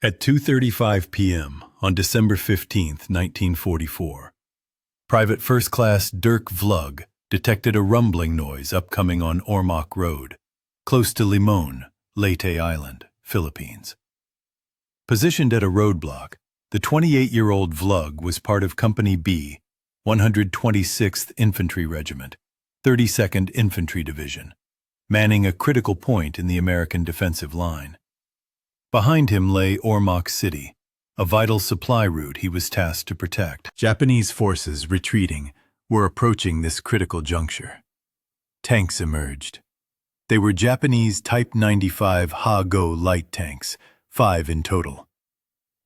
At 2:35 p.m. on December 15, 1944, Private First Class Dirk Vlug detected a rumbling noise upcoming on Ormoc Road, close to Limon, Leyte Island, Philippines. Positioned at a roadblock, the 28-year-old Vlug was part of Company B, 126th Infantry Regiment, 32nd Infantry Division, manning a critical point in the American defensive line. Behind him lay Ormoc City, a vital supply route he was tasked to protect. Japanese forces retreating were approaching this critical juncture. Tanks emerged. They were Japanese Type 95 Ha-Go light tanks, 5 in total.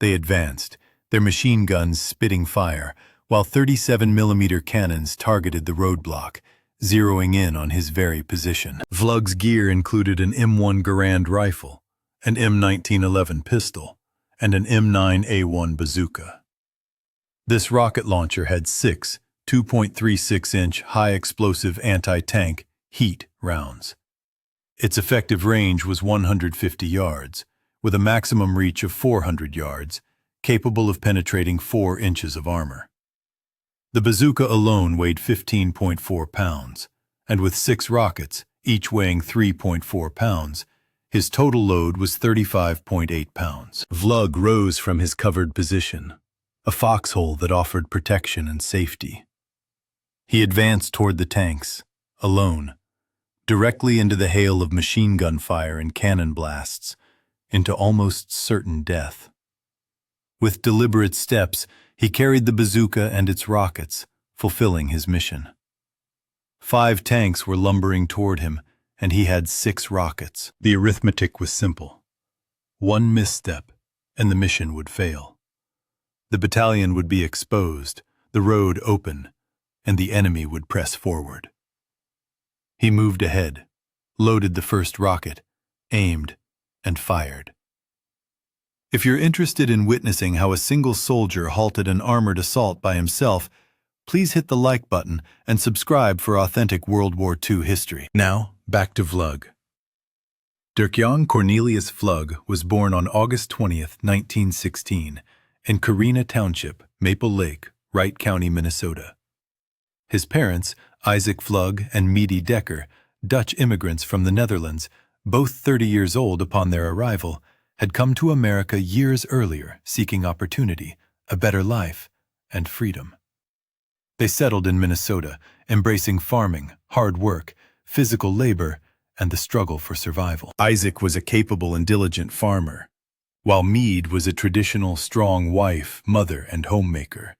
They advanced, their machine guns spitting fire, while 37mm cannons targeted the roadblock, zeroing in on his very position. Vlug's gear included an M1 Garand rifle, an M1911 pistol, and an M9A1 bazooka. This rocket launcher had 6 2.36-inch high-explosive anti-tank heat rounds. Its effective range was 150 yards, with a maximum reach of 400 yards, capable of penetrating 4 inches of armor. The bazooka alone weighed 15.4 pounds, and with 6 rockets, each weighing 3.4 pounds, his total load was 35.8 pounds. Vlug rose from his covered position, a foxhole that offered protection and safety. He advanced toward the tanks, alone, directly into the hail of machine gun fire and cannon blasts, into almost certain death. With deliberate steps, he carried the bazooka and its rockets, fulfilling his mission. 5 tanks were lumbering toward him, and he had 6 rockets. The arithmetic was simple. 1 misstep, and the mission would fail. The battalion would be exposed, the road open, and the enemy would press forward. He moved ahead, loaded the first rocket, aimed, and fired. If you're interested in witnessing how a single soldier halted an armored assault by himself, please hit the like button and subscribe for authentic World War II history. Now, back to Vlug. Dirk-Jan Cornelius Vlug was born on August 20, 1916, in Carina Township, Maple Lake, Wright County, Minnesota. His parents, Isaac Vlug and Miedi Dekker, Dutch immigrants from the Netherlands, both 30 years old upon their arrival, had come to America years earlier seeking opportunity, a better life, and freedom. They settled in Minnesota, embracing farming, hard work, physical labor, and the struggle for survival. Isaac was a capable and diligent farmer, while Miedi was a traditional, strong wife, mother, and homemaker.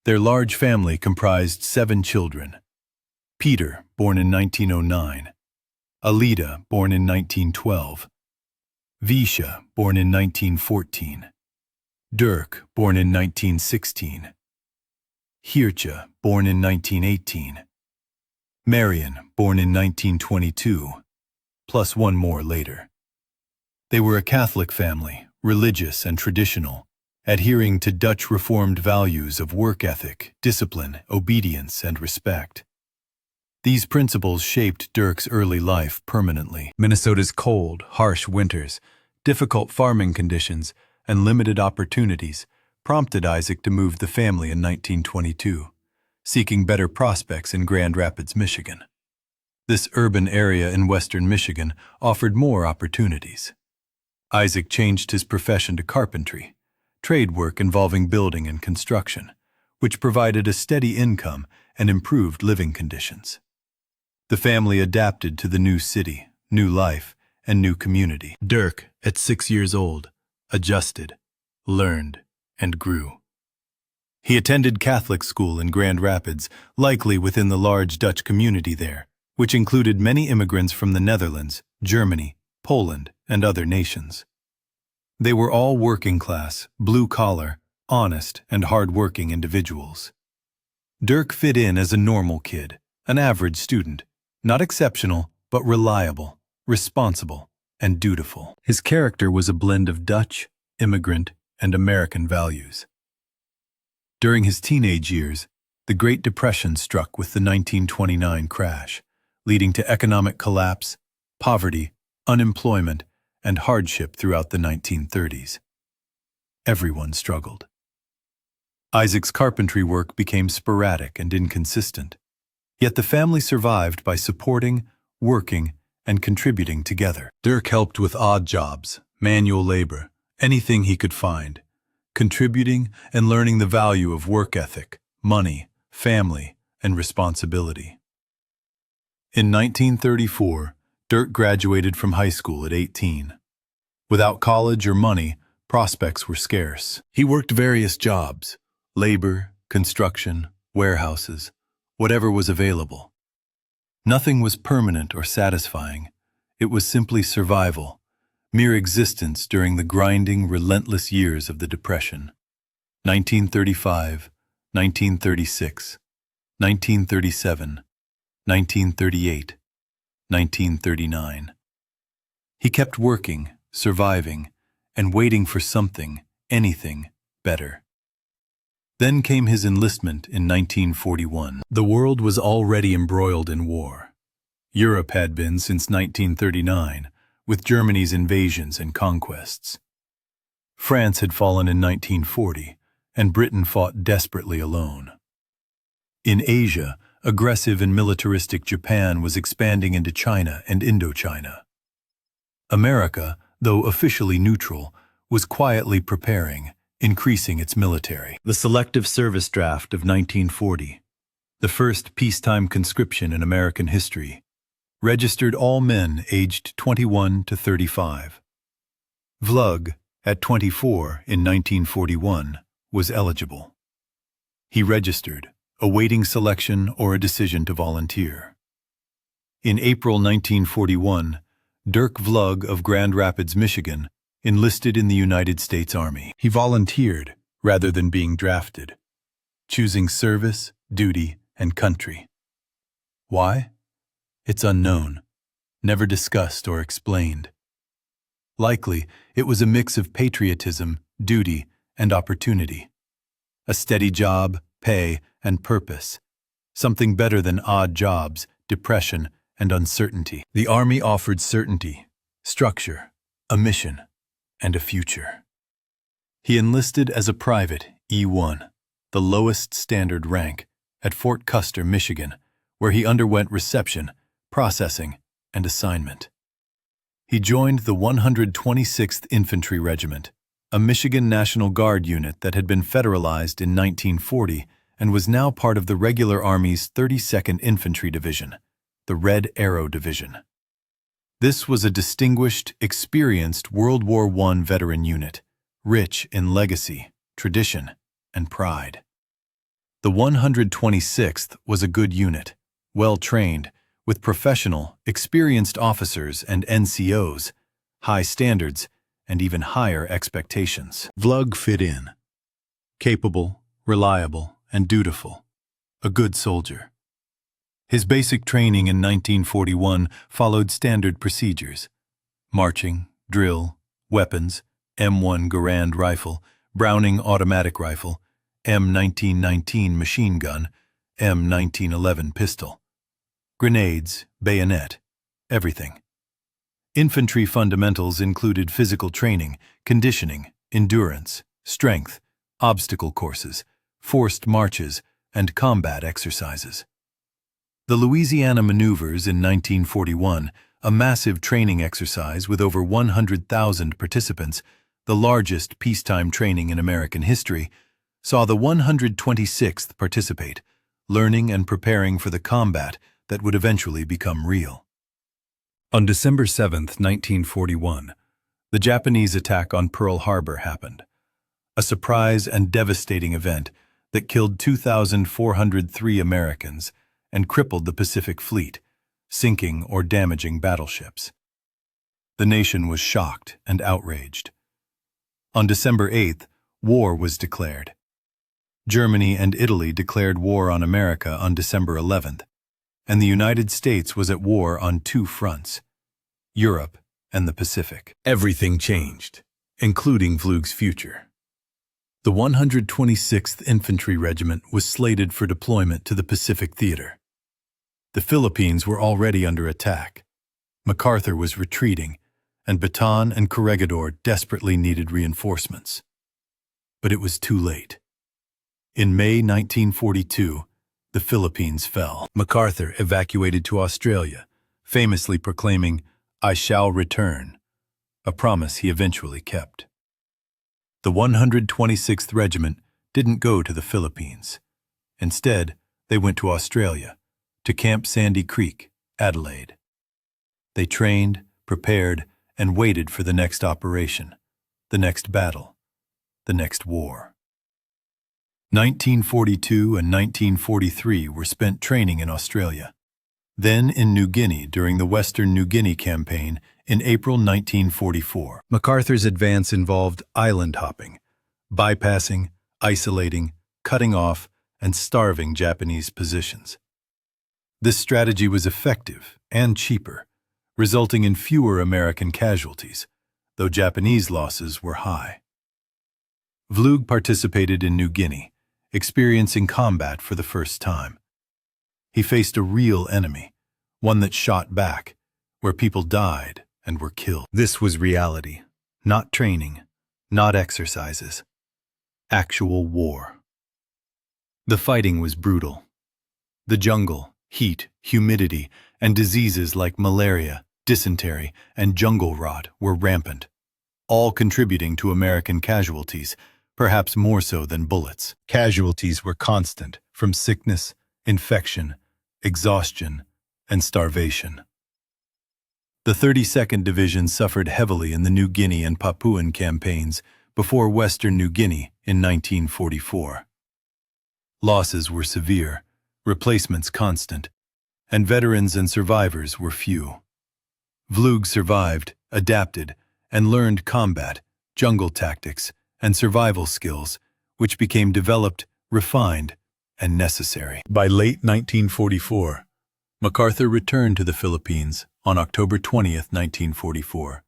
Their large family comprised 7 children. Peter, born in 1909, Alida, born in 1912, Visha, born in 1914, Dirk, born in 1916, Hircha, born in 1918, Marion, born in 1922, plus 1 more later. They were a Catholic family, religious and traditional, adhering to Dutch Reformed values of work ethic, discipline, obedience, and respect. These principles shaped Dirk's early life permanently. Minnesota's cold, harsh winters, difficult farming conditions, and limited opportunities prompted Isaac to move the family in 1922, seeking better prospects in Grand Rapids, Michigan. This urban area in western Michigan offered more opportunities. Isaac changed his profession to carpentry, trade work involving building and construction, which provided a steady income and improved living conditions. The family adapted to the new city, new life, and new community. Dirk, at 6 years old, adjusted, learned, and grew. He attended Catholic school in Grand Rapids, likely within the large Dutch community there, which included many immigrants from the Netherlands, Germany, Poland, and other nations. They were all working-class, blue-collar, honest, and hard-working individuals. Dirk fit in as a normal kid, an average student, not exceptional, but reliable, responsible, and dutiful. His character was a blend of Dutch, immigrant, and American values. During his teenage years, the Great Depression struck with the 1929 crash, leading to economic collapse, poverty, unemployment, and hardship throughout the 1930s. Everyone struggled. Isaac's carpentry work became sporadic and inconsistent, yet the family survived by supporting, working, and contributing together. Dirk helped with odd jobs, manual labor, anything he could find, contributing and learning the value of work ethic, money, family, and responsibility. In 1934, Dirk graduated from high school at 18. Without college or money, prospects were scarce. He worked various jobs: labor, construction, warehouses, whatever was available. Nothing was permanent or satisfying. It was simply survival, mere existence during the grinding, relentless years of the Depression. 1935, 1936, 1937, 1938, 1939. He kept working, surviving, and waiting for something, anything, better. Then came his enlistment in 1941. The world was already embroiled in war. Europe had been since 1939, with Germany's invasions and conquests. France had fallen in 1940, and Britain fought desperately alone. In Asia, aggressive and militaristic Japan was expanding into China and Indochina. America, though officially neutral, was quietly preparing, increasing its military. The Selective Service Draft of 1940, the first peacetime conscription in American history, registered all men aged 21 to 35. Vlug, at 24 in 1941, was eligible. He registered, awaiting selection or a decision to volunteer. In April 1941, Dirk Vlug of Grand Rapids, Michigan, enlisted in the United States Army. He volunteered rather than being drafted, choosing service, duty, and country. Why? It's unknown, never discussed or explained. Likely, it was a mix of patriotism, duty, and opportunity. A steady job, pay, and purpose. Something better than odd jobs, depression, and uncertainty. The Army offered certainty, structure, a mission, and a future. He enlisted as a private, E1, the lowest standard rank, at Fort Custer, Michigan, where he underwent reception, processing, and assignment. He joined the 126th Infantry Regiment, a Michigan National Guard unit that had been federalized in 1940 and was now part of the regular Army's 32nd Infantry Division, the Red Arrow Division. This was a distinguished, experienced World War I veteran unit, rich in legacy, tradition, and pride. The 126th was a good unit, well-trained, with professional, experienced officers and NCOs, high standards, and even higher expectations. Vlug fit in. Capable, reliable, and dutiful. A good soldier. His basic training in 1941 followed standard procedures: marching, drill, weapons, M1 Garand rifle, Browning automatic rifle, M1919 machine gun, M1911 pistol. Grenades, bayonet, everything. Infantry fundamentals included physical training, conditioning, endurance, strength, obstacle courses, forced marches, and combat exercises. The Louisiana Maneuvers in 1941, a massive training exercise with over 100,000 participants, the largest peacetime training in American history, saw the 126th participate, learning and preparing for the combat that would eventually become real. On December 7, 1941, the Japanese attack on Pearl Harbor happened, a surprise and devastating event that killed 2,403 Americans and crippled the Pacific Fleet, sinking or damaging battleships. The nation was shocked and outraged. On December 8th, war was declared. Germany and Italy declared war on America on December 11th, and the United States was at war on two fronts: Europe and the Pacific. Everything changed, including Vlug's future. The 126th Infantry Regiment was slated for deployment to the Pacific Theater. The Philippines were already under attack. MacArthur was retreating, and Bataan and Corregidor desperately needed reinforcements. But it was too late. In May 1942, the Philippines fell. MacArthur evacuated to Australia, famously proclaiming, "I shall return," a promise he eventually kept. The 126th Regiment didn't go to the Philippines. Instead, they went to Australia, to Camp Sandy Creek, Adelaide. They trained, prepared, and waited for the next operation, the next battle, the next war. 1942 and 1943 were spent training in Australia. Then in New Guinea during the Western New Guinea campaign in April 1944. MacArthur's advance involved island hopping, bypassing, isolating, cutting off, and starving Japanese positions. This strategy was effective and cheaper, resulting in fewer American casualties, though Japanese losses were high. Vlug participated in New Guinea, experiencing combat for the first time. He faced a real enemy, one that shot back, where people died and were killed. This was reality, not training, not exercises. Actual war. The fighting was brutal. The jungle, heat, humidity, and diseases like malaria, dysentery, and jungle rot were rampant, all contributing to American casualties, perhaps more so than bullets. Casualties were constant, from sickness, infection, exhaustion, and starvation. The 32nd Division suffered heavily in the New Guinea and Papuan campaigns before Western New Guinea in 1944. Losses were severe, replacements constant, and veterans and survivors were few. Vlug survived, adapted, and learned combat, jungle tactics, and survival skills, which became developed, refined, and necessary. By late 1944, MacArthur returned to the Philippines on October 20, 1944,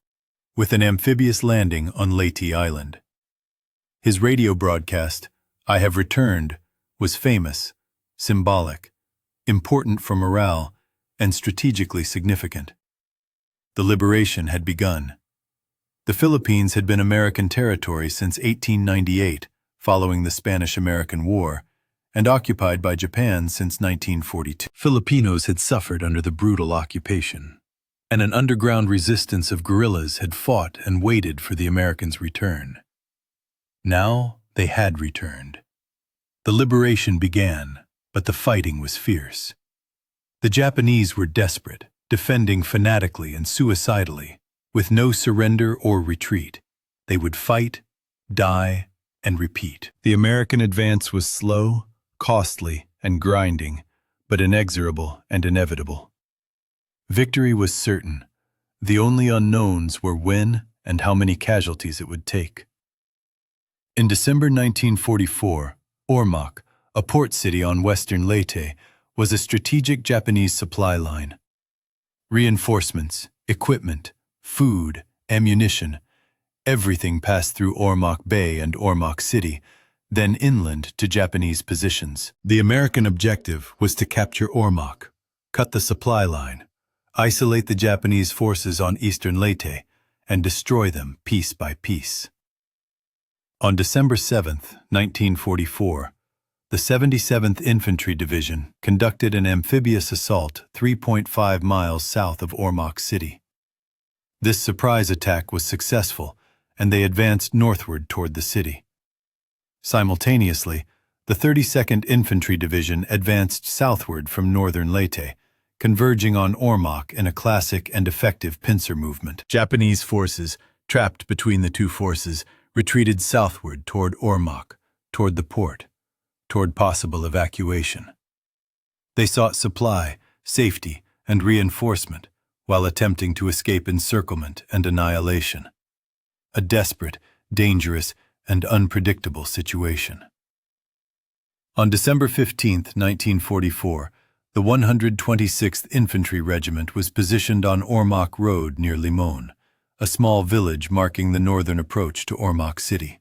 with an amphibious landing on Leyte Island. His radio broadcast, "I have returned," was famous, symbolic, important for morale, and strategically significant. The liberation had begun. The Philippines had been American territory since 1898, following the Spanish-American War, and occupied by Japan since 1942. Filipinos had suffered under the brutal occupation, and an underground resistance of guerrillas had fought and waited for the Americans' return. Now they had returned. The liberation began, but the fighting was fierce. The Japanese were desperate, defending fanatically and suicidally, with no surrender or retreat. They would fight, die, and repeat. The American advance was slow, costly, and grinding, but inexorable and inevitable. Victory was certain. The only unknowns were when and how many casualties it would take. In December 1944, Ormoc, a port city on western Leyte, was a strategic Japanese supply line. Reinforcements, equipment, food, ammunition, everything passed through Ormoc Bay and Ormoc City, then inland to Japanese positions. The American objective was to capture Ormoc, cut the supply line, isolate the Japanese forces on eastern Leyte, and destroy them piece by piece. On December 7, 1944, the 77th Infantry Division conducted an amphibious assault 3.5 miles south of Ormoc City. This surprise attack was successful, and they advanced northward toward the city. Simultaneously, the 32nd Infantry Division advanced southward from northern Leyte, converging on Ormoc in a classic and effective pincer movement. Japanese forces, trapped between the two forces, retreated southward toward Ormoc, toward the port, toward possible evacuation. They sought supply, safety, and reinforcement while attempting to escape encirclement and annihilation. A desperate, dangerous, and unpredictable situation. On December 15, 1944, the 126th Infantry Regiment was positioned on Ormoc Road near Limon, a small village marking the northern approach to Ormoc City.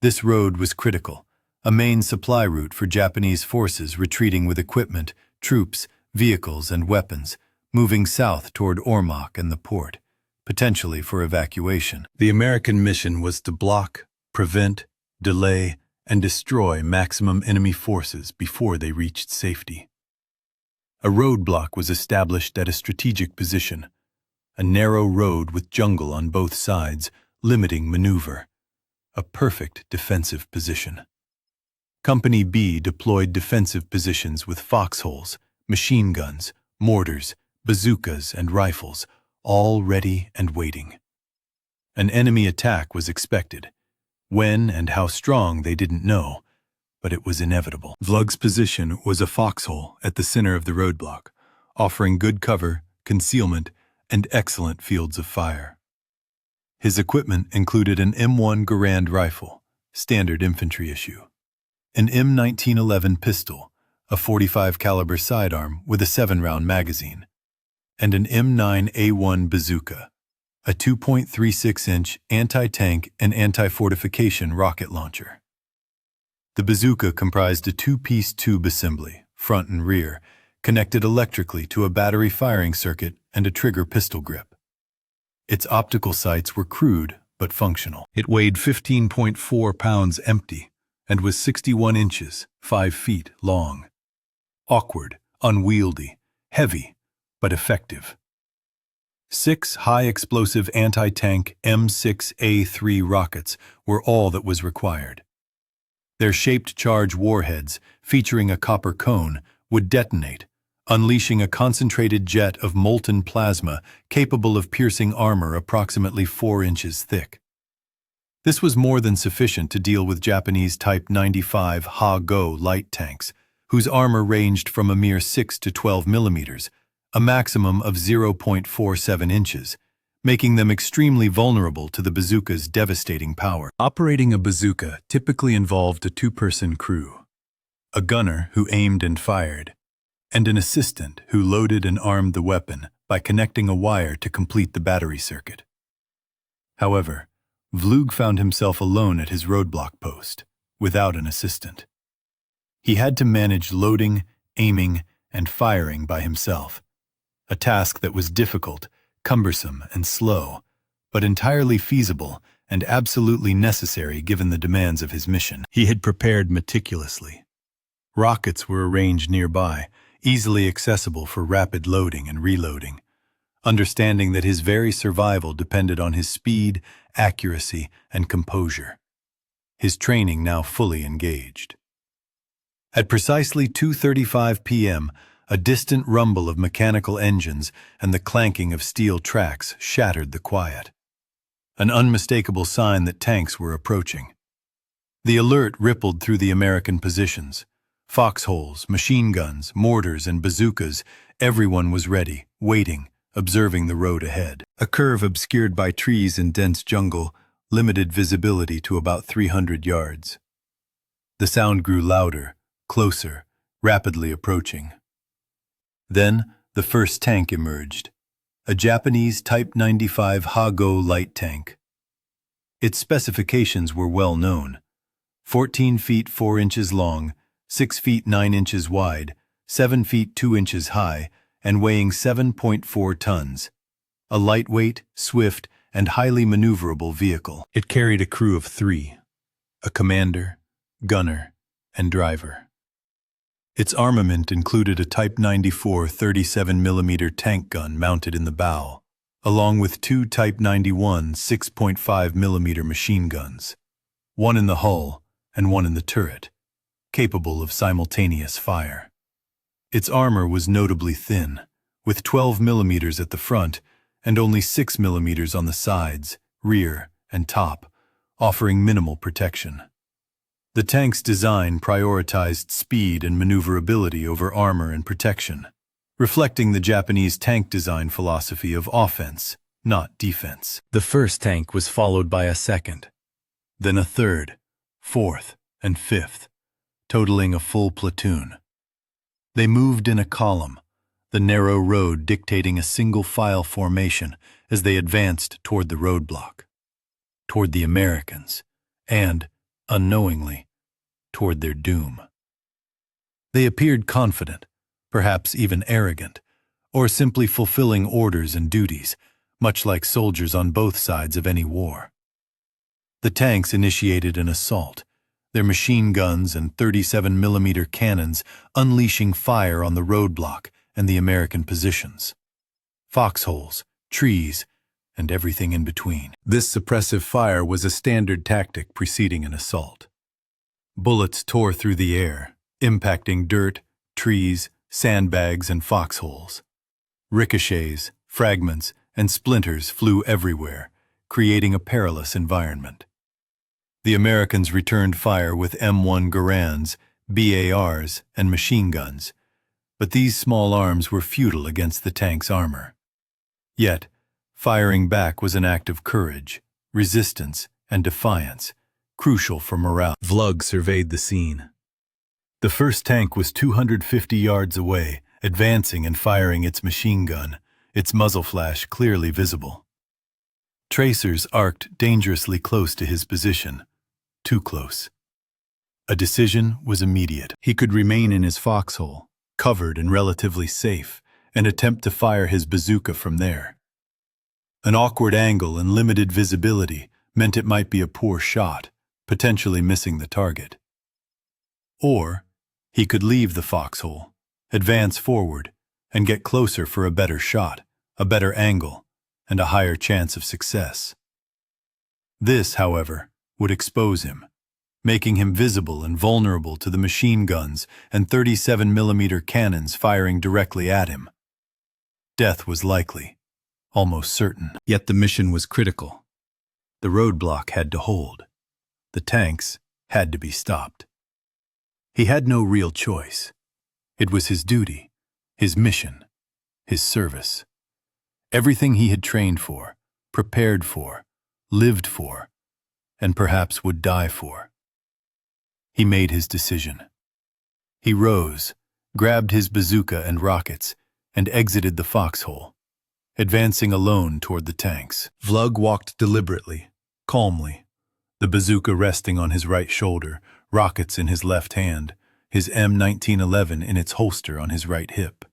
This road was critical, a main supply route for Japanese forces retreating with equipment, troops, vehicles, and weapons, moving south toward Ormoc and the port, potentially for evacuation. The American mission was to block, prevent, delay, and destroy maximum enemy forces before they reached safety. A roadblock was established at a strategic position, a narrow road with jungle on both sides, limiting maneuver. A perfect defensive position. Company B deployed defensive positions with foxholes, machine guns, mortars, bazookas, and rifles, all ready and waiting. An enemy attack was expected. When and how strong they didn't know, but it was inevitable. Vlug's position was a foxhole at the center of the roadblock, offering good cover, concealment, and excellent fields of fire. His equipment included an M1 Garand rifle, standard infantry issue, an M1911 pistol, a .45 caliber sidearm with a 7-round magazine, and an M9A1 bazooka, a 2.36-inch anti-tank and anti-fortification rocket launcher. The bazooka comprised a 2-piece tube assembly, front and rear, connected electrically to a battery firing circuit and a trigger pistol grip. Its optical sights were crude but functional. It weighed 15.4 pounds empty and was 61 inches, 5 feet long. Awkward, unwieldy, heavy, but effective. 6 high-explosive anti-tank M6A3 rockets were all that was required. Their shaped charge warheads, featuring a copper cone, would detonate, unleashing a concentrated jet of molten plasma capable of piercing armor approximately 4 inches thick. This was more than sufficient to deal with Japanese Type 95 Ha-Go light tanks, whose armor ranged from a mere 6 to 12 millimeters, a maximum of 0.47 inches, making them extremely vulnerable to the bazooka's devastating power. Operating a bazooka typically involved a 2-person crew, a gunner who aimed and fired, and an assistant who loaded and armed the weapon by connecting a wire to complete the battery circuit. However, Vlug found himself alone at his roadblock post, without an assistant. He had to manage loading, aiming, and firing by himself, a task that was difficult, cumbersome, and slow, but entirely feasible and absolutely necessary given the demands of his mission. He had prepared meticulously. Rockets were arranged nearby, easily accessible for rapid loading and reloading, understanding that his very survival depended on his speed, accuracy, and composure. His training now fully engaged. At precisely 2:35 p.m., a distant rumble of mechanical engines and the clanking of steel tracks shattered the quiet, an unmistakable sign that tanks were approaching. The alert rippled through the American positions. Foxholes, machine guns, mortars, and bazookas, everyone was ready, waiting, observing the road ahead. A curve obscured by trees and dense jungle limited visibility to about 300 yards. The sound grew louder, closer, rapidly approaching. Then, the first tank emerged, a Japanese Type 95 Ha-Go light tank. Its specifications were well known: 14 feet 4 inches long, 6 feet 9 inches wide, 7 feet 2 inches high, and weighing 7.4 tons. A lightweight, swift, and highly maneuverable vehicle. It carried a crew of 3, a commander, gunner, and driver. Its armament included a Type 94 37mm tank gun mounted in the bow, along with 2 Type 91 6.5mm machine guns, one in the hull and one in the turret, capable of simultaneous fire. Its armor was notably thin, with 12 millimeters at the front and only 6 millimeters on the sides, rear, and top, offering minimal protection. The tank's design prioritized speed and maneuverability over armor and protection, reflecting the Japanese tank design philosophy of offense, not defense. The first tank was followed by a second, then a third, fourth, and fifth, totaling a full platoon. They moved in a column, the narrow road dictating a single-file formation as they advanced toward the roadblock, toward the Americans, and, unknowingly, toward their doom. They appeared confident, perhaps even arrogant, or simply fulfilling orders and duties, much like soldiers on both sides of any war. The tanks initiated an assault, their machine guns and 37mm cannons unleashing fire on the roadblock and the American positions. Foxholes, trees, and everything in between. This suppressive fire was a standard tactic preceding an assault. Bullets tore through the air, impacting dirt, trees, sandbags, and foxholes. Ricochets, fragments, and splinters flew everywhere, creating a perilous environment. The Americans returned fire with M1 Garands, BARs, and machine guns, but these small arms were futile against the tank's armor. Yet, firing back was an act of courage, resistance, and defiance, crucial for morale. Vlug surveyed the scene. The first tank was 250 yards away, advancing and firing its machine gun, its muzzle flash clearly visible. Tracers arced dangerously close to his position, too close. A decision was immediate. He could remain in his foxhole, covered and relatively safe, and attempt to fire his bazooka from there. An awkward angle and limited visibility meant it might be a poor shot, potentially missing the target. Or he could leave the foxhole, advance forward, and get closer for a better shot, a better angle, and a higher chance of success. This, however, would expose him, making him visible and vulnerable to the machine guns and 37mm cannons firing directly at him. Death was likely, almost certain. Yet the mission was critical. The roadblock had to hold. The tanks had to be stopped. He had no real choice. It was his duty, his mission, his service. Everything he had trained for, prepared for, lived for, and perhaps would die for. He made his decision. He rose, grabbed his bazooka and rockets, and exited the foxhole, advancing alone toward the tanks. Vlug walked deliberately, calmly, the bazooka resting on his right shoulder, rockets in his left hand, his M1911 in its holster on his right hip.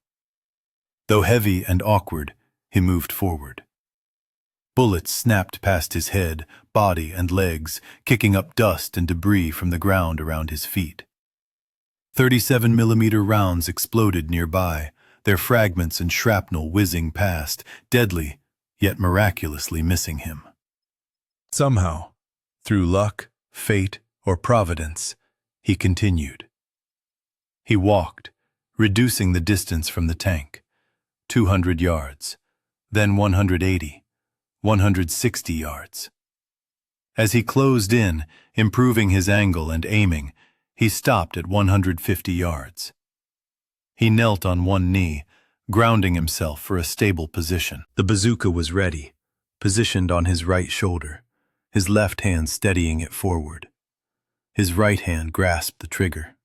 Though heavy and awkward, he moved forward. Bullets snapped past his head, body, and legs, kicking up dust and debris from the ground around his feet. 37mm rounds exploded nearby, their fragments and shrapnel whizzing past, deadly, yet miraculously missing him. Somehow, through luck, fate, or providence, he continued. He walked, reducing the distance from the tank, 200 yards, then 180, 160 yards. As he closed in, improving his angle and aiming, he stopped at 150 yards. He knelt on one knee, grounding himself for a stable position. The bazooka was ready, positioned on his right shoulder, his left hand steadying it forward. His right hand grasped the trigger.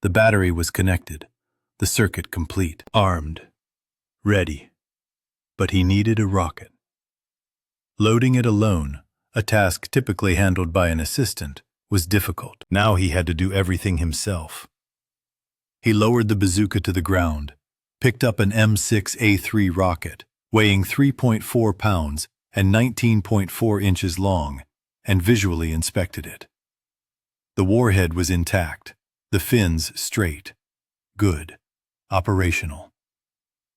The battery was connected, the circuit complete, armed, ready. But he needed a rocket. Loading it alone, a task typically handled by an assistant, was difficult. Now he had to do everything himself. He lowered the bazooka to the ground, picked up an M6A3 rocket, weighing 3.4 pounds and 19.4 inches long, and visually inspected it. The warhead was intact, the fins straight, good, operational.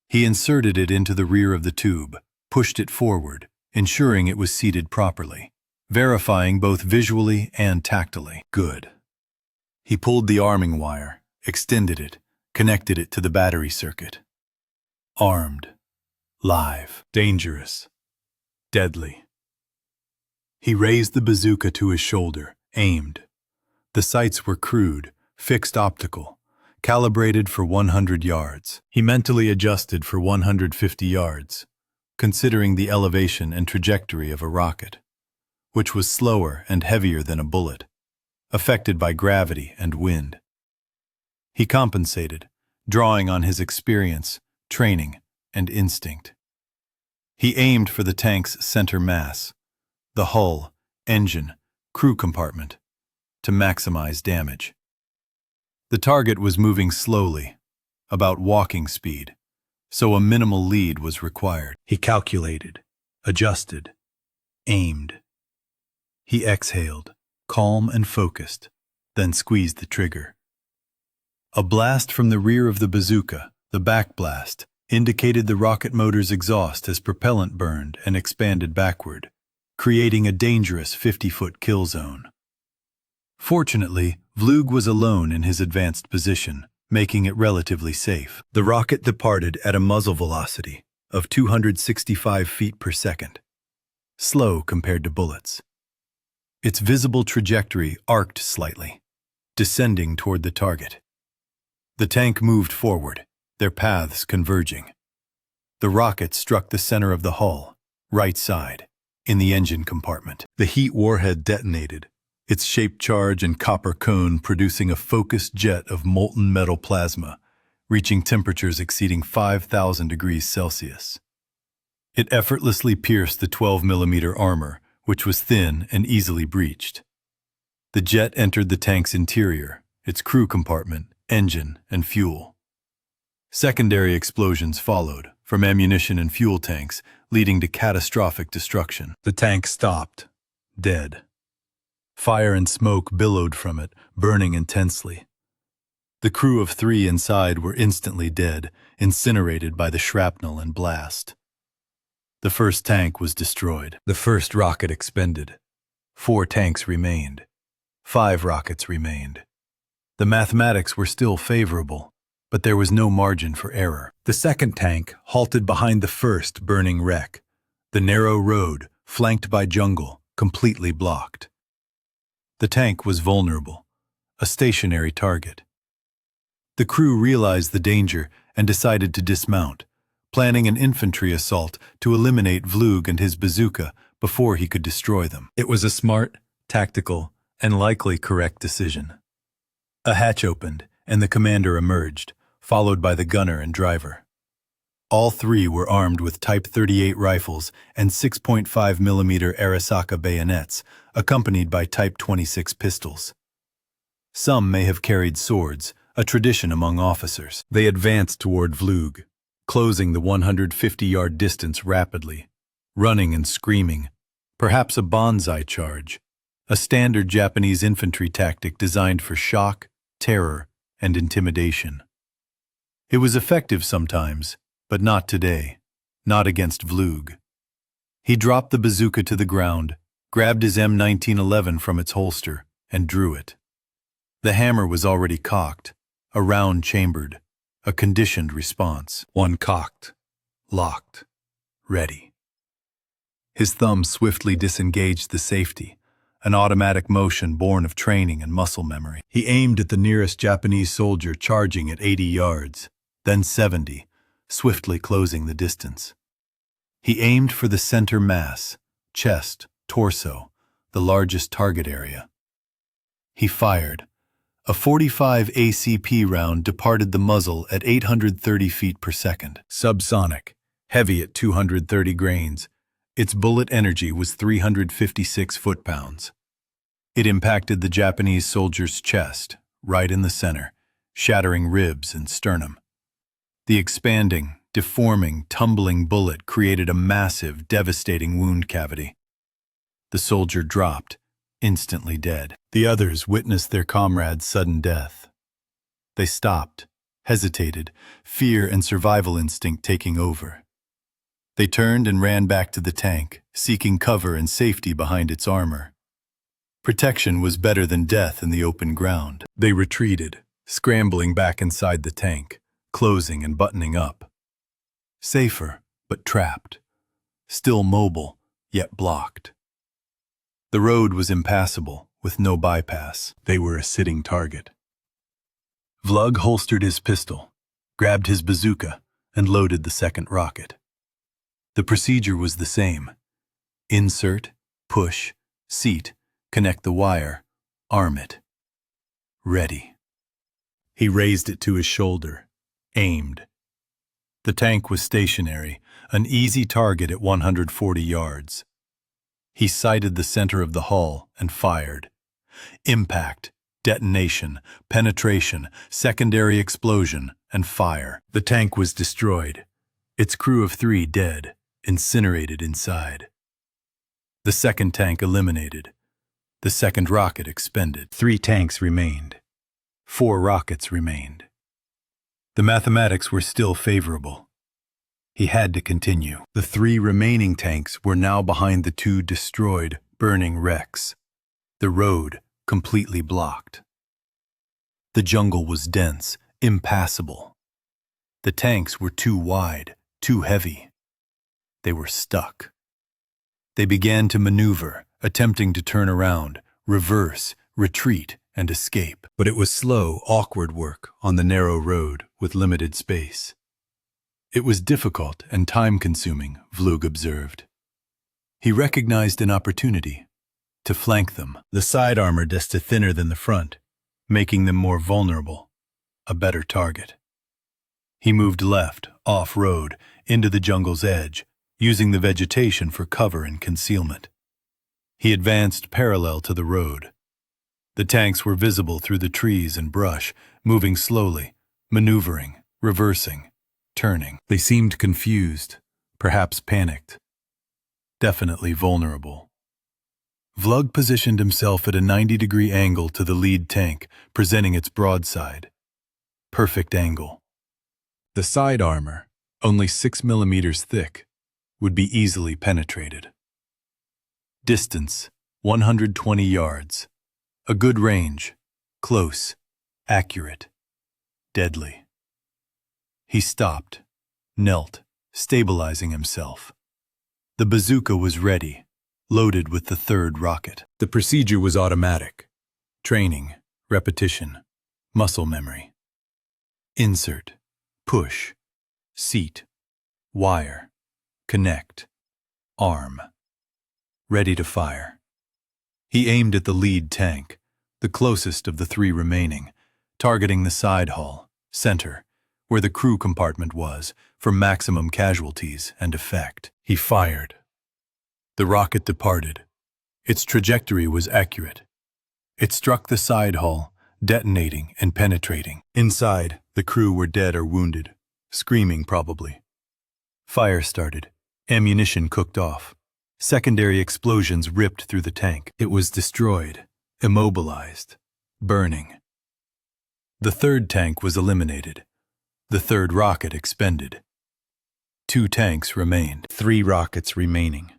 He inserted it into the rear of the tube, pushed it forward, ensuring it was seated properly, verifying both visually and tactily. Good. He pulled the arming wire, extended it, connected it to the battery circuit. Armed, live, dangerous, deadly. He raised the bazooka to his shoulder, aimed. The sights were crude, fixed optical, calibrated for 100 yards. He mentally adjusted for 150 yards, considering the elevation and trajectory of a rocket, which was slower and heavier than a bullet, affected by gravity and wind. He compensated, drawing on his experience, training, and instinct. He aimed for the tank's center mass, the hull, engine, crew compartment, to maximize damage. The target was moving slowly, about walking speed, so a minimal lead was required. He calculated, adjusted, aimed. He exhaled, calm and focused, then squeezed the trigger. A blast from the rear of the bazooka, the backblast, indicated the rocket motor's exhaust as propellant burned and expanded backward, creating a dangerous 50-foot kill zone. Fortunately, Vlug was alone in his advanced position, making it relatively safe. The rocket departed at a muzzle velocity of 265 feet per second, slow compared to bullets. Its visible trajectory arced slightly, descending toward the target. The tank moved forward, their paths converging. The rocket struck the center of the hull, right side, in the engine compartment. The heat warhead detonated, its shaped charge and copper cone producing a focused jet of molten metal plasma, reaching temperatures exceeding 5,000 degrees Celsius. It effortlessly pierced the 12mm armor, which was thin and easily breached. The jet entered the tank's interior, its crew compartment, engine, and fuel. Secondary explosions followed, from ammunition and fuel tanks, leading to catastrophic destruction. The tank stopped, dead. Fire and smoke billowed from it, burning intensely. The crew of 3 inside were instantly dead, incinerated by the shrapnel and blast. The first tank was destroyed. The first rocket expended. 4 tanks remained. 5 rockets remained. The mathematics were still favorable, but there was no margin for error. The second tank halted behind the first burning wreck. The narrow road, flanked by jungle, completely blocked. The tank was vulnerable, a stationary target. The crew realized the danger and decided to dismount, planning an infantry assault to eliminate Vlug and his bazooka before he could destroy them. It was a smart, tactical, and likely correct decision. A hatch opened, and the commander emerged, followed by the gunner and driver. All 3 were armed with Type 38 rifles and 6.5mm Arisaka bayonets, accompanied by Type 26 pistols. Some may have carried swords, a tradition among officers. They advanced toward Vlug, closing the 150-yard distance rapidly, running and screaming, perhaps a bonsai charge, a standard Japanese infantry tactic designed for shock, terror, and intimidation. It was effective sometimes, but not today, not against Vlug. He dropped the bazooka to the ground, grabbed his M1911 from its holster, and drew it. The hammer was already cocked, a round chambered, a conditioned response. One cocked, locked, ready. His thumb swiftly disengaged the safety, an automatic motion born of training and muscle memory. He aimed at the nearest Japanese soldier charging at 80 yards, then 70, swiftly closing the distance. He aimed for the center mass, chest, torso, the largest target area. He fired. A .45 ACP round departed the muzzle at 830 feet per second. Subsonic, heavy at 230 grains, its bullet energy was 356 foot-pounds. It impacted the Japanese soldier's chest, right in the center, shattering ribs and sternum. The expanding, deforming, tumbling bullet created a massive, devastating wound cavity. The soldier dropped, instantly dead. The others witnessed their comrade's sudden death. They stopped, hesitated, fear and survival instinct taking over. They turned and ran back to the tank, seeking cover and safety behind its armor. Protection was better than death in the open ground. They retreated, scrambling back inside the tank, closing and buttoning up. Safer, but trapped. Still mobile, yet blocked. The road was impassable, with no bypass. They were a sitting target. Vlug holstered his pistol, grabbed his bazooka, and loaded the second rocket. The procedure was the same. Insert, push, seat, connect the wire, arm it. Ready. He raised it to his shoulder, aimed. The tank was stationary, an easy target at 140 yards. He sighted the center of the hull and fired. Impact, detonation, penetration, secondary explosion, and fire. The tank was destroyed, its crew of 3 dead, incinerated inside. The second tank eliminated. The second rocket expended. 3 tanks remained. 4 rockets remained. The mathematics were still favorable. He had to continue. The 3 remaining tanks were now behind the 2 destroyed, burning wrecks. The road completely blocked. The jungle was dense, impassable. The tanks were too wide, too heavy. They were stuck. They began to maneuver, attempting to turn around, reverse, retreat, and escape. But it was slow, awkward work on the narrow road with limited space. It was difficult and time-consuming, Vlug observed. He recognized an opportunity to flank them, the side armor desto thinner than the front, making them more vulnerable, a better target. He moved left, off-road, into the jungle's edge, using the vegetation for cover and concealment. He advanced parallel to the road. The tanks were visible through the trees and brush, moving slowly, maneuvering, reversing, turning. They seemed confused, perhaps panicked. Definitely vulnerable. Vlug positioned himself at a 90-degree angle to the lead tank, presenting its broadside. Perfect angle. The side armor, only 6 millimeters thick, would be easily penetrated. Distance, 120 yards. A good range, close, accurate, deadly. He stopped, knelt, stabilizing himself. The bazooka was ready, loaded with the 3rd rocket. The procedure was automatic. Training, repetition, muscle memory. Insert, push, seat, wire, connect, arm. Ready to fire. He aimed at the lead tank, the closest of the 3 remaining, targeting the side hull, center, where the crew compartment was, for maximum casualties and effect. He fired. The rocket departed. Its trajectory was accurate. It struck the side hull, detonating and penetrating. Inside, the crew were dead or wounded, screaming probably. Fire started. Ammunition cooked off. Secondary explosions ripped through the tank. It was destroyed, immobilized, burning. The 3rd tank was eliminated. The 3rd rocket expended. 2 tanks remained. 3 rockets remaining.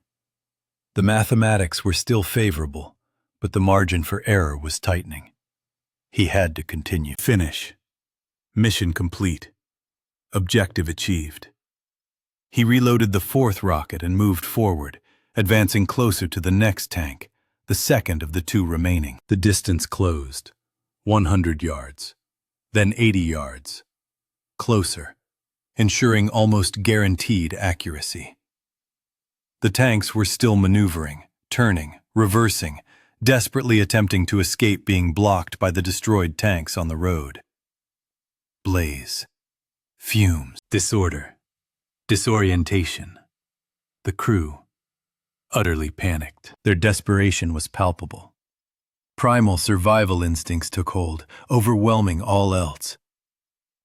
The mathematics were still favorable, but the margin for error was tightening. He had to continue. Finish. Mission complete. Objective achieved. He reloaded the 4th rocket and moved forward, advancing closer to the next tank, the second of the 2 remaining. The distance closed. 100 yards. Then 80 yards. Closer, ensuring almost guaranteed accuracy. The tanks were still maneuvering, turning, reversing, desperately attempting to escape being blocked by the destroyed tanks on the road. Blaze. Fumes. Disorder. Disorientation. The crew, utterly panicked. Their desperation was palpable. Primal survival instincts took hold, overwhelming all else.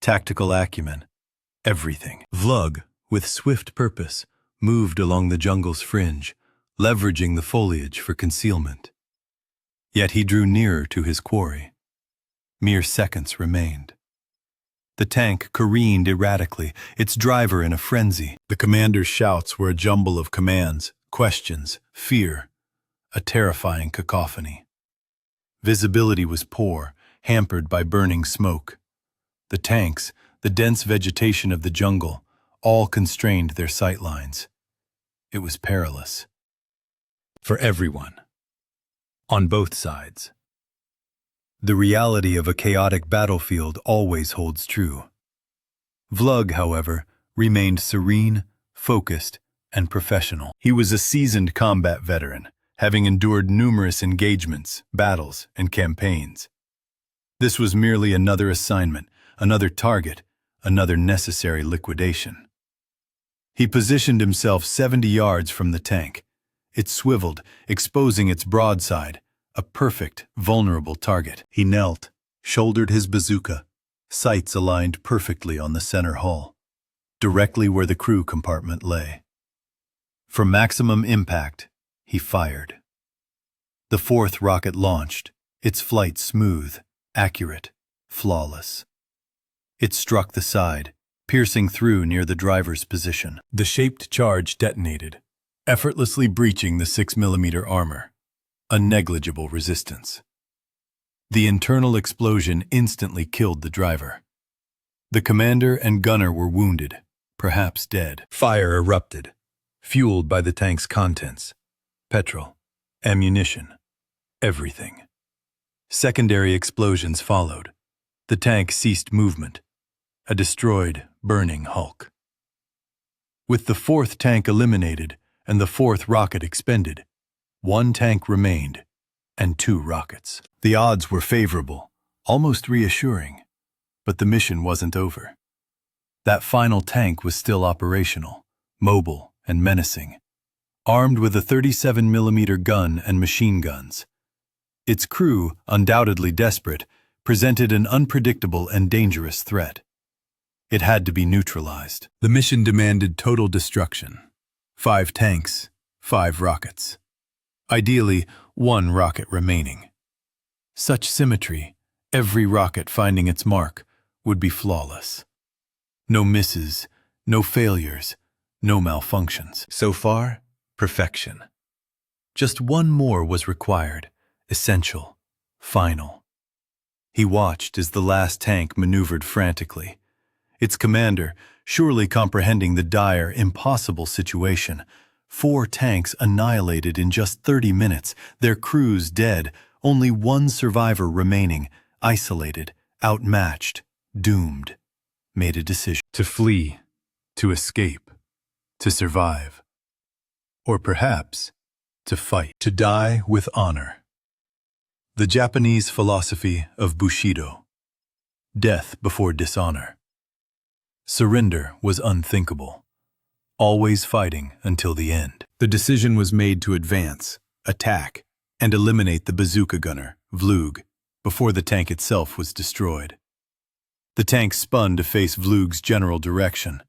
Tactical acumen, everything. Vlug, with swift purpose, moved along the jungle's fringe, leveraging the foliage for concealment. Yet he drew nearer to his quarry. Mere seconds remained. The tank careened erratically, its driver in a frenzy. The commander's shouts were a jumble of commands, questions, fear, a terrifying cacophony. Visibility was poor, hampered by burning smoke. The tanks, the dense vegetation of the jungle, all constrained their sight lines. It was perilous. For everyone. On both sides. The reality of a chaotic battlefield always holds true. Vlug, however, remained serene, focused, and professional. He was a seasoned combat veteran, having endured numerous engagements, battles, and campaigns. This was merely another assignment, another target, another necessary liquidation. He positioned himself 70 yards from the tank. It swiveled, exposing its broadside, a perfect, vulnerable target. He knelt, shouldered his bazooka, sights aligned perfectly on the center hull, directly where the crew compartment lay. For maximum impact, he fired. The fourth rocket launched, its flight smooth, accurate, flawless. It struck the side, piercing through near the driver's position. The shaped charge detonated, effortlessly breaching the 6mm armor. A negligible resistance. The internal explosion instantly killed the driver. The commander and gunner were wounded, perhaps dead. Fire erupted, fueled by the tank's contents. Petrol, ammunition, everything. Secondary explosions followed. The tank ceased movement, a destroyed, burning hulk. With the fourth tank eliminated and the fourth rocket expended, one tank remained and 2 rockets. The odds were favorable, almost reassuring, but the mission wasn't over. That final tank was still operational, mobile and menacing, armed with a 37mm gun and machine guns. Its crew, undoubtedly desperate, presented an unpredictable and dangerous threat. It had to be neutralized. The mission demanded total destruction. 5 tanks, 5 rockets. Ideally, 1 rocket remaining. Such symmetry, every rocket finding its mark, would be flawless. No misses, no failures, no malfunctions. So far, perfection. Just one more was required, essential, final. He watched as the last tank maneuvered frantically. Its commander, surely comprehending the dire, impossible situation, 4 tanks annihilated in just 30 minutes, their crews dead, only 1 survivor remaining, isolated, outmatched, doomed, made a decision. To flee, to escape, to survive. Or perhaps, to fight, to die with honor. The Japanese philosophy of Bushido. Death before dishonor. Surrender was unthinkable. Always fighting until the end. The decision was made to advance, attack, and eliminate the bazooka gunner, Vlug, before the tank itself was destroyed. The tank spun to face Vlug's general direction.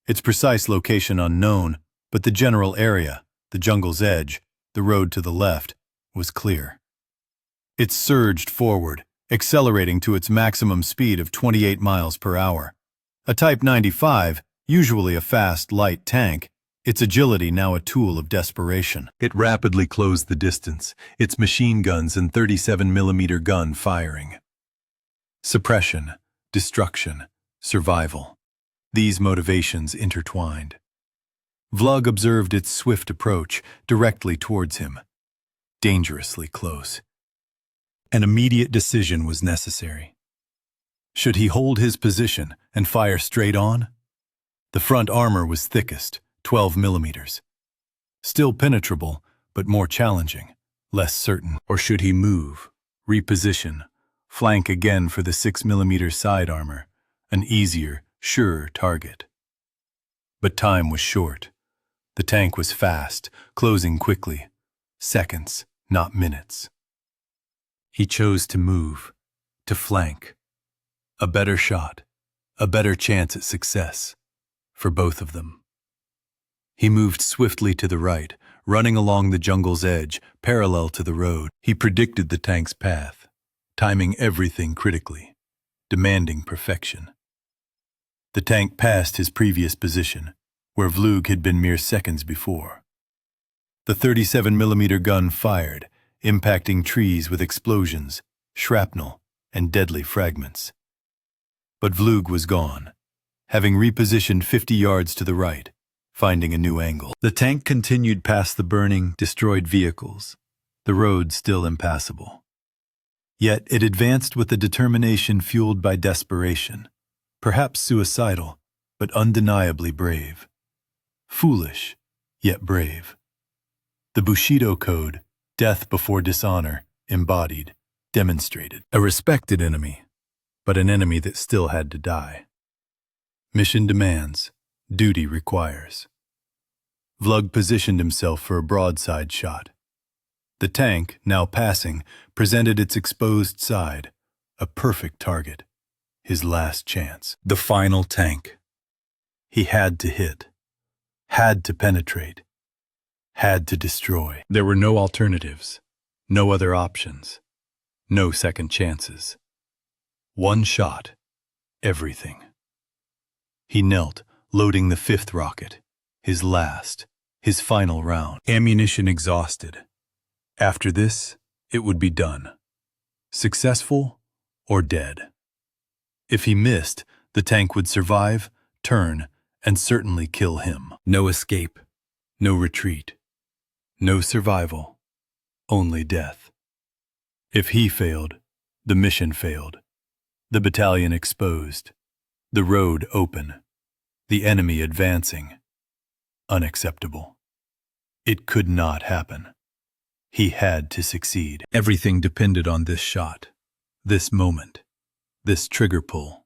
Its precise location unknown, but the general area, the jungle's edge, the road to the left, was clear. It surged forward, accelerating to its maximum speed of 28 miles per hour. A Type 95, usually a fast, light tank, its agility now a tool of desperation. It rapidly closed the distance, its machine guns and 37mm gun firing. Suppression, destruction, survival. These motivations intertwined. Vlug observed its swift approach directly towards him, dangerously close. An immediate decision was necessary. Should he hold his position and fire straight on? The front armor was thickest, 12mm. Still penetrable, but more challenging, less certain. Or should he move, reposition, flank again for the 6mm side armor, an easier, surer target? But time was short. The tank was fast, closing quickly. Seconds, not minutes. He chose to move, to flank. A better shot, a better chance at success, for both of them. He moved swiftly to the right, running along the jungle's edge, parallel to the road. He predicted the tank's path, timing everything critically, demanding perfection. The tank passed his previous position, where Vlug had been mere seconds before. The 37mm gun fired, impacting trees with explosions, shrapnel, and deadly fragments. But Vlug was gone, having repositioned 50 yards to the right, finding a new angle. The tank continued past the burning, destroyed vehicles, the road still impassable. Yet it advanced with a determination fueled by desperation, perhaps suicidal, but undeniably brave. Foolish, yet brave. The Bushido Code, death before dishonor, embodied, demonstrated. A respected enemy, but an enemy that still had to die. Mission demands, duty requires. Vlug positioned himself for a broadside shot. The tank, now passing, presented its exposed side, a perfect target, his last chance. The final tank. He had to hit, had to penetrate, had to destroy. There were no alternatives, No other options. No second chances. One shot. Everything. He knelt, loading the fifth rocket. His last. His final round. Ammunition exhausted. After this, it would be done. Successful or dead. If he missed, the tank would survive, turn, and certainly kill him. No escape. No retreat. No survival. Only death. If he failed, the mission failed. The battalion exposed. The road open. The enemy advancing. Unacceptable. It could not happen. He had to succeed. Everything depended on this shot, this moment, this trigger pull.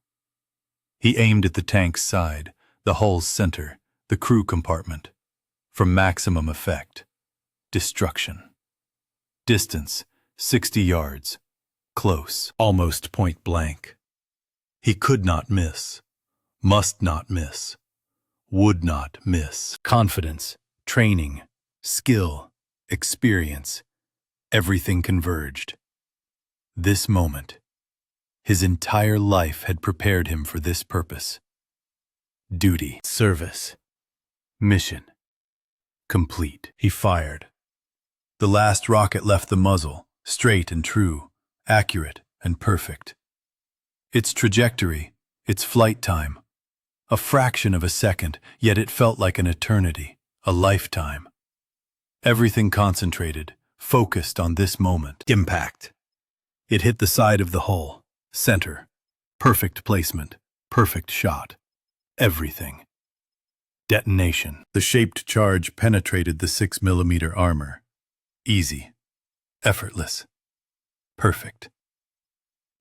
He aimed at the tank's side, the hull's center, the crew compartment. For maximum effect. Destruction. Distance, 60 yards. Close, almost point blank. He could not miss. Must not miss. Would not miss. Confidence, training, skill, experience, everything converged. This moment. His entire life had prepared him for this purpose. Duty, service, mission. Complete. He fired. The last rocket left the muzzle, straight and true, accurate and perfect. Its trajectory, its flight time, a fraction of a second, yet it felt like an eternity, a lifetime. Everything concentrated, focused on this moment. Impact. It hit the side of the hull, center, perfect placement, perfect shot. Everything. Detonation. The shaped charge penetrated the 6mm armor. Easy. Effortless. Perfect.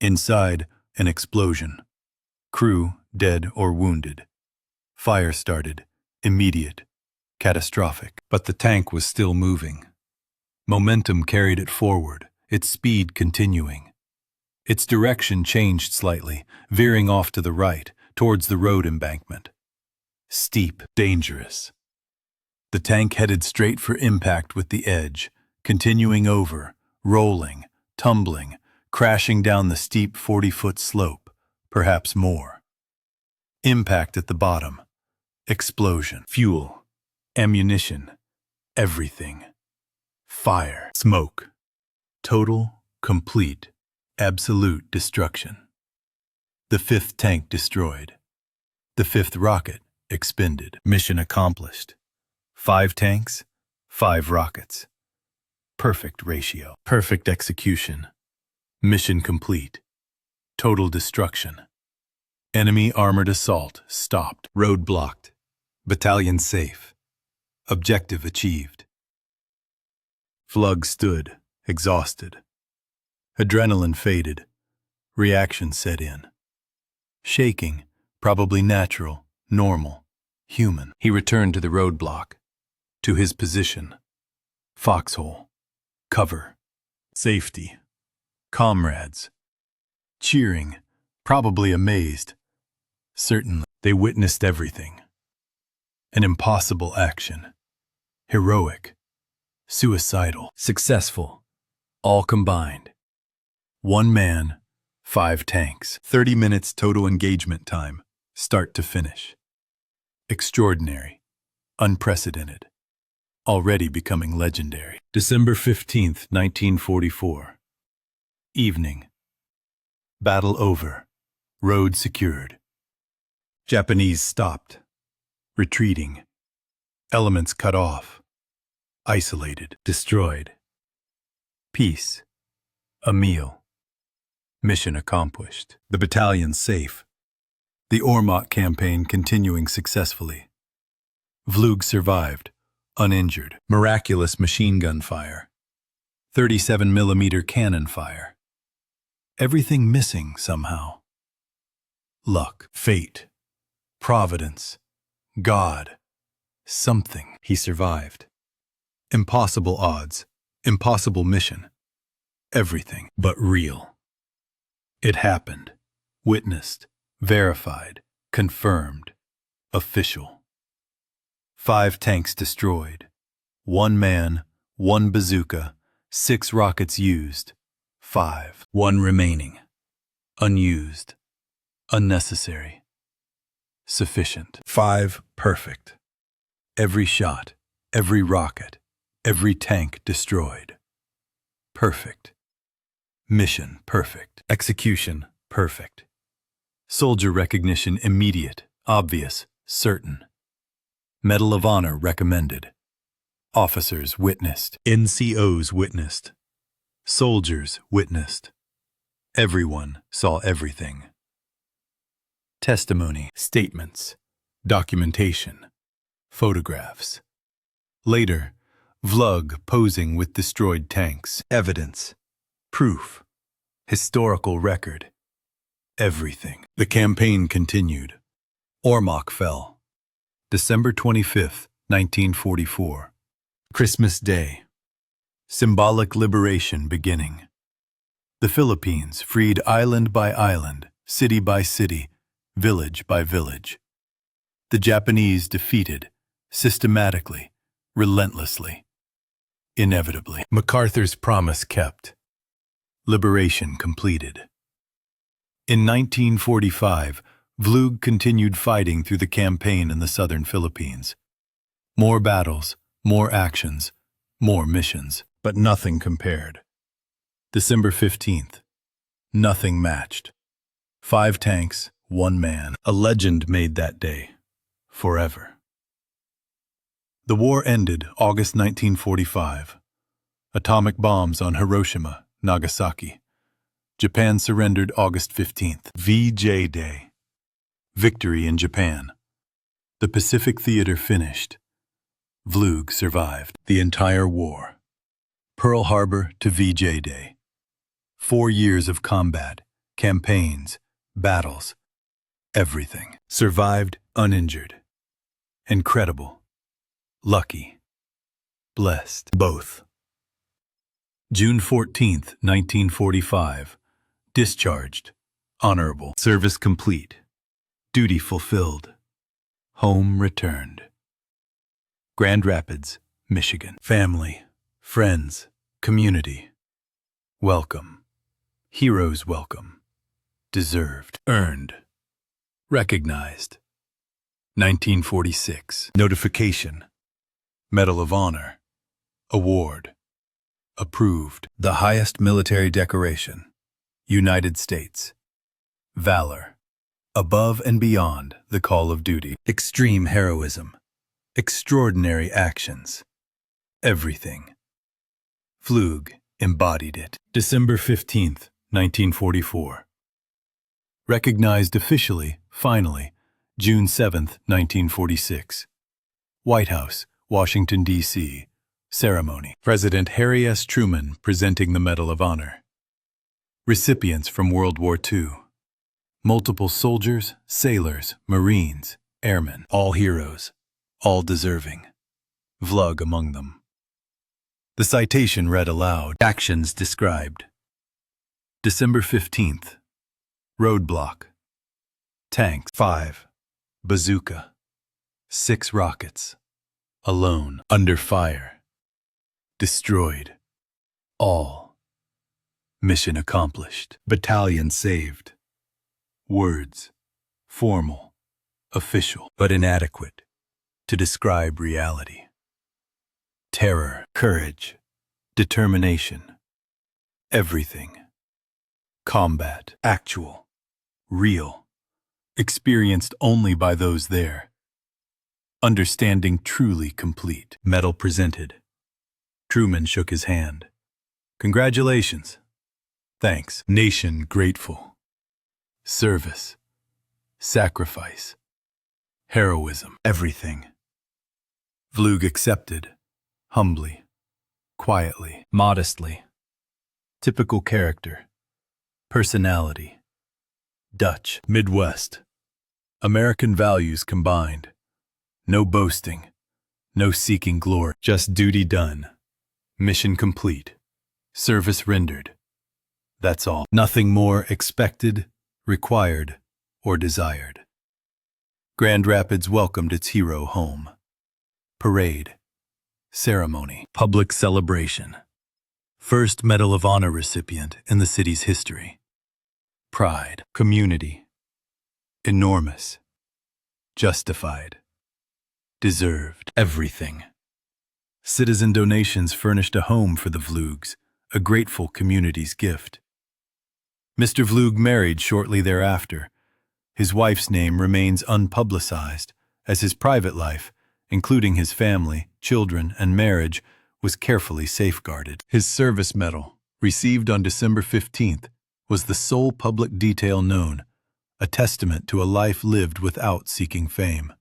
Inside, an explosion. Crew dead or wounded. Fire started. Immediate. Catastrophic. But the tank was still moving. Momentum carried it forward, its speed continuing. Its direction changed slightly, veering off to the right, towards the road embankment. Steep, dangerous. The tank headed straight for impact with the edge, continuing over, rolling, tumbling, crashing down the steep 40-foot slope, perhaps more. Impact at the bottom. Explosion. Fuel. Ammunition. Everything. Fire. Smoke. Total, complete, absolute destruction. The fifth tank destroyed. The fifth rocket expended. Mission accomplished. 5 tanks, 5 rockets. Perfect ratio. Perfect execution. Mission complete. Total destruction. Enemy armored assault stopped. Road blocked. Battalion safe. Objective achieved. Flug stood, exhausted. Adrenaline faded. Reaction set in. Shaking, probably natural, normal, human. He returned to the roadblock, to his position. Foxhole. Cover. Safety. Comrades. Cheering, probably amazed. Certainly, they witnessed everything. An impossible action. Heroic. Suicidal. Successful. All combined. 1 man, 5 tanks. 30 minutes total engagement time, start to finish. Extraordinary. Unprecedented. Already becoming legendary. December 15th, 1944. Evening. Battle over. Road secured. Japanese stopped. Retreating. Elements cut off. Isolated. Destroyed. Peace. A meal. Mission accomplished. The battalion safe. The Ormoc campaign continuing successfully. Vlug survived, uninjured. Miraculous machine gun fire. 37mm cannon fire. Everything missing somehow. Luck, fate, providence, God, something. He survived. Impossible odds, impossible mission. Everything but real. It happened. Witnessed, verified, confirmed, official. 5 tanks destroyed. 1 man, 1 bazooka, 6 rockets used. 5. 1 remaining. Unused. Unnecessary. Sufficient. 5 perfect. Every shot, every rocket, every tank destroyed. Perfect. Mission perfect. Execution perfect. Soldier recognition immediate, obvious, certain. Medal of Honor recommended. Officers witnessed. NCOs witnessed. Soldiers witnessed. Everyone saw everything. Testimony, statements, documentation, photographs. Later, Vlug posing with destroyed tanks. Evidence, proof, historical record. Everything. The campaign continued. Ormoc fell. December 25, 1944. Christmas Day. Symbolic liberation beginning. The Philippines freed island by island, city by city, village by village. The Japanese defeated, systematically, relentlessly, inevitably. MacArthur's promise kept. Liberation completed. In 1945, Vlug continued fighting through the campaign in the southern Philippines. More battles, more actions, more missions, but nothing compared. December 15th. Nothing matched. 5 tanks, 1 man. A legend made that day. Forever. The war ended August 1945. Atomic bombs on Hiroshima, Nagasaki. Japan surrendered August 15th. VJ Day. Victory in Japan. The Pacific Theater finished. Vlug survived the entire war. Pearl Harbor to VJ Day. 4 years of combat, campaigns, battles, everything. Survived uninjured. Incredible. Lucky. Blessed. Both. June 14th, 1945. Discharged. Honorable. Service complete. Duty fulfilled. Home returned. Grand Rapids, Michigan. Family, friends, community. Welcome. Heroes welcome. Deserved. Earned. Recognized. 1946. Notification. Medal of Honor. Award. Approved. The highest military decoration. United States. Valor. Above and beyond the call of duty. Extreme heroism. Extraordinary actions. Everything. Vlug embodied it. December 15th, 1944. Recognized officially, finally, June 7th, 1946. White House, Washington, D.C. Ceremony. President Harry S. Truman presenting the Medal of Honor. Recipients from World War II. Multiple soldiers, sailors, Marines, airmen, all heroes, all deserving. Vlug among them. The citation read aloud. Actions described. December 15th. Roadblock. Tanks 5. Bazooka. 6 rockets. Alone. Under fire. Destroyed. All. Mission accomplished. Battalion saved. Words. Formal. Official. But inadequate to describe reality. Terror. Courage. Determination. Everything. Combat. Actual. Real. Experienced only by those there. Understanding truly complete. Medal presented. Truman shook his hand. Congratulations. Thanks. Nation grateful. Service. Sacrifice. Heroism. Everything. Vlug accepted. Humbly. Quietly. Modestly. Typical character. Personality. Dutch. Midwest. American values combined. No boasting. No seeking glory. Just duty done. Mission complete. Service rendered. That's all. Nothing more expected, required, or desired. Grand Rapids welcomed its hero home. Parade. Ceremony. Public celebration. First Medal of Honor recipient in the city's history. Pride, community. Enormous. Justified. Deserved. Everything. Citizen donations furnished a home for the Vlugs, a grateful community's gift. Mr. Vlug married shortly thereafter. His wife's name remains unpublicized, as his private life, including his family, children, and marriage, was carefully safeguarded. His service medal, received on December 15th, was the sole public detail known, a testament to a life lived without seeking fame.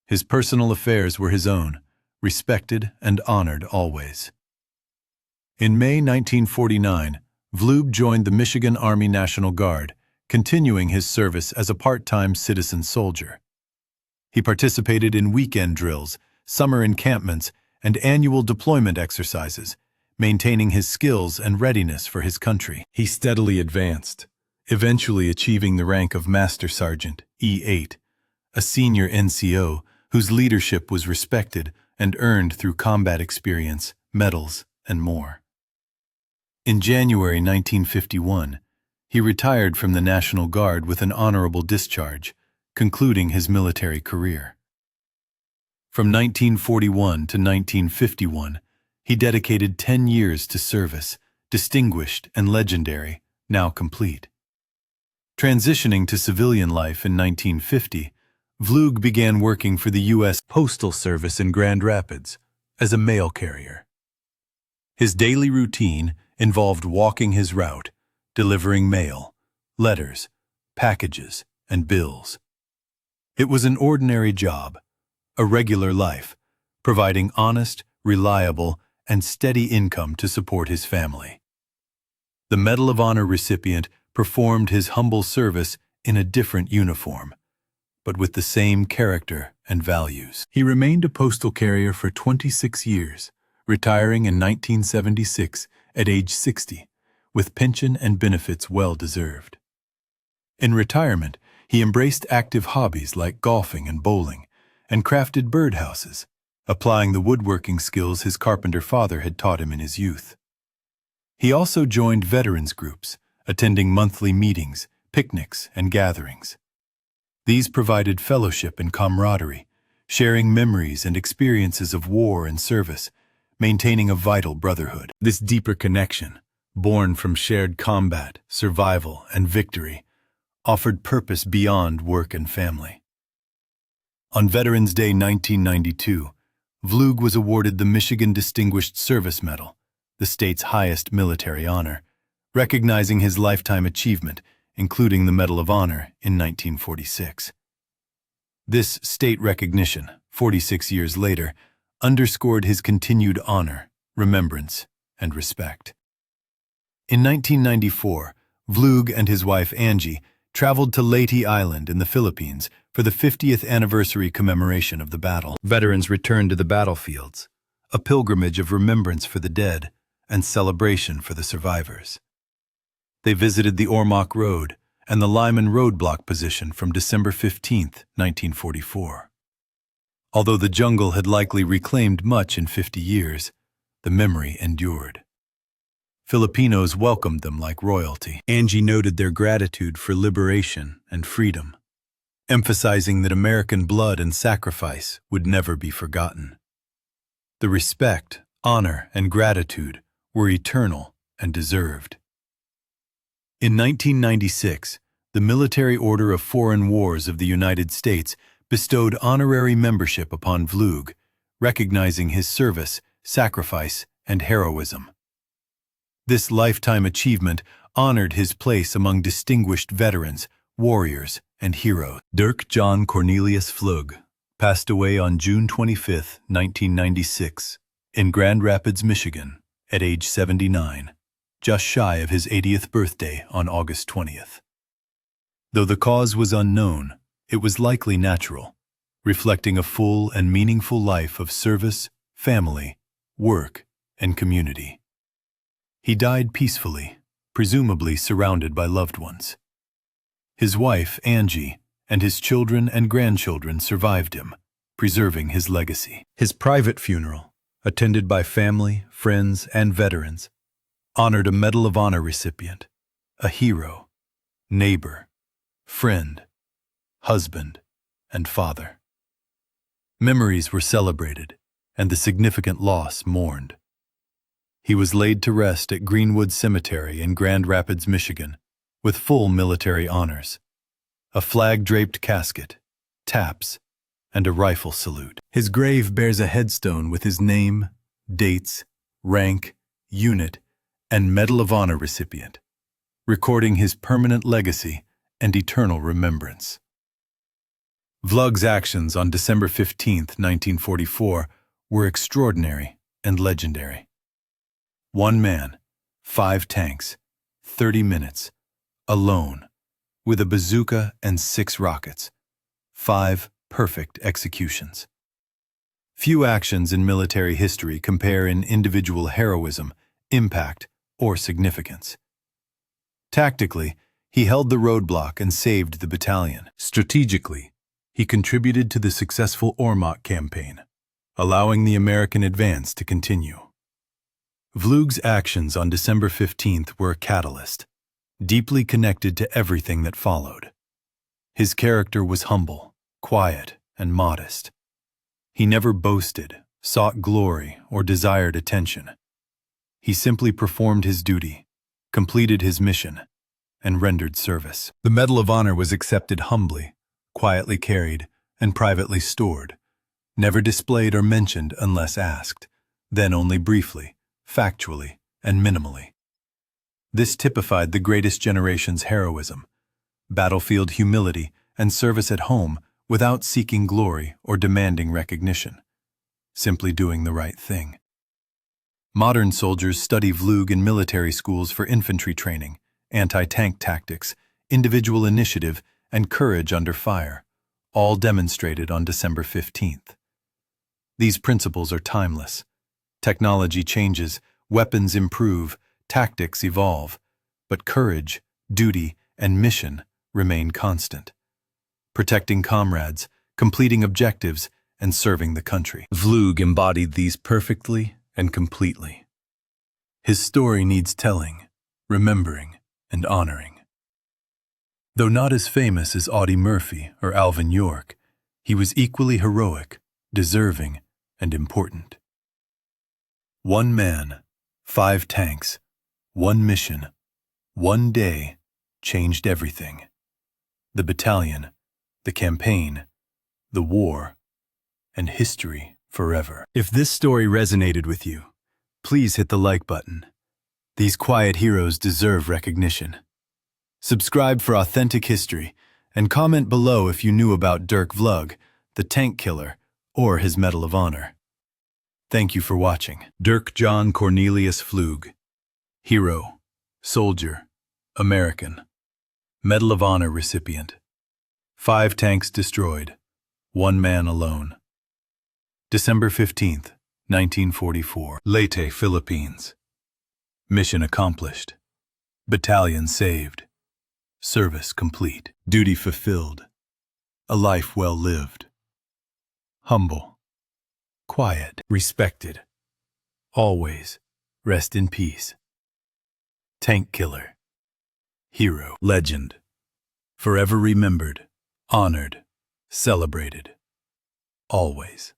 His personal affairs were his own, respected and honored always. In May 1949, Vlug joined the Michigan Army National Guard, continuing his service as a part-time citizen soldier. He participated in weekend drills, summer encampments, and annual deployment exercises, maintaining his skills and readiness for his country. He steadily advanced, eventually achieving the rank of Master Sergeant E8, a senior NCO whose leadership was respected and earned through combat experience, medals, and more. In January 1951, he retired from the National Guard with an honorable discharge, concluding his military career. From 1941 to 1951, he dedicated 10 years to service, distinguished and legendary, now complete. Transitioning to civilian life in 1950, Vlug began working for the U.S. Postal Service in Grand Rapids as a mail carrier. His daily routine involved walking his route, delivering mail, letters, packages, and bills. It was an ordinary job, a regular life, providing honest, reliable, and steady income to support his family. The Medal of Honor recipient performed his humble service in a different uniform, but with the same character and values. He remained a postal carrier for 26 years, retiring in 1976 at age 60, with pension and benefits well deserved. In retirement, he embraced active hobbies like golfing and bowling, and crafted birdhouses, applying the woodworking skills his carpenter father had taught him in his youth. He also joined veterans groups, attending monthly meetings, picnics, and gatherings. These provided fellowship and camaraderie, sharing memories and experiences of war and service, maintaining a vital brotherhood. This deeper connection, born from shared combat, survival, and victory, offered purpose beyond work and family. On Veterans Day 1992, Vlug was awarded the Michigan Distinguished Service Medal, the state's highest military honor, recognizing his lifetime achievement, including the Medal of Honor in 1946. This state recognition, 46 years later, underscored his continued honor, remembrance, and respect. In 1994, Vlug and his wife Angie traveled to Leyte Island in the Philippines for the 50th anniversary commemoration of the battle. Veterans returned to the battlefields, a pilgrimage of remembrance for the dead and celebration for the survivors. They visited the Ormoc Road and the Lyman roadblock position from December 15, 1944. Although the jungle had likely reclaimed much in 50 years, the memory endured. Filipinos welcomed them like royalty. Angie noted their gratitude for liberation and freedom, emphasizing that American blood and sacrifice would never be forgotten. The respect, honor, and gratitude were eternal and deserved. In 1996, the Military Order of Foreign Wars of the United States bestowed honorary membership upon Vlug, recognizing his service, sacrifice, and heroism. This lifetime achievement honored his place among distinguished veterans, warriors, and heroes. Dirk John Cornelius Vlug passed away on June 25, 1996, in Grand Rapids, Michigan, at age 79, just shy of his 80th birthday on August 20th. Though the cause was unknown, it was likely natural, reflecting a full and meaningful life of service, family, work, and community. He died peacefully, presumably surrounded by loved ones. His wife, Angie, and his children and grandchildren survived him, preserving his legacy. His private funeral, attended by family, friends, and veterans, honored a Medal of Honor recipient, a hero, neighbor, friend, husband, and father. Memories were celebrated, and the significant loss mourned. He was laid to rest at Greenwood Cemetery in Grand Rapids, Michigan, with full military honors, a flag-draped casket, taps, and a rifle salute. His grave bears a headstone with his name, dates, rank, unit, and Medal of Honor recipient, recording his permanent legacy and eternal remembrance. Vlug's actions on December 15, 1944, were extraordinary and legendary. 1 man, 5 tanks, 30 minutes, alone, with a bazooka and 6 rockets, 5 perfect executions. Few actions in military history compare in individual heroism, impact, or significance. Tactically, he held the roadblock and saved the battalion. Strategically, he contributed to the successful Ormoc campaign, allowing the American advance to continue. Vlug's actions on December 15th were a catalyst, deeply connected to everything that followed. His character was humble, quiet, and modest. He never boasted, sought glory, or desired attention. He simply performed his duty, completed his mission, and rendered service. The Medal of Honor was accepted humbly, quietly carried, and privately stored, never displayed or mentioned unless asked, then only briefly, factually, and minimally. This typified the greatest generation's heroism, battlefield humility, and service at home without seeking glory or demanding recognition, simply doing the right thing. Modern soldiers study Vlug in military schools for infantry training, anti-tank tactics, individual initiative, and courage under fire, all demonstrated on December 15th. These principles are timeless. Technology changes, weapons improve, tactics evolve, but courage, duty, and mission remain constant. Protecting comrades, completing objectives, and serving the country. Vlug embodied these perfectly and completely. His story needs telling, remembering, and honoring. Though not as famous as Audie Murphy or Alvin York, he was equally heroic, deserving, and important. 1 man, 5 tanks, 1 mission, 1 day changed everything. The battalion, the campaign, the war, and history forever. If this story resonated with you, please hit the like button. These quiet heroes deserve recognition. Subscribe for authentic history, and comment below if you knew about Dirk Vlug, the tank killer, or his Medal of Honor. Thank you for watching. Dirk John Cornelius Vlug, hero, soldier, American, Medal of Honor recipient. 5 tanks destroyed, 1 man alone. December 15th, 1944. Leyte, Philippines. Mission accomplished. Battalion saved. Service complete. Duty fulfilled. A life well lived. Humble. Quiet. Respected. Always. Rest in peace. Tank killer. Hero. Legend. Forever remembered. Honored. Celebrated. Always.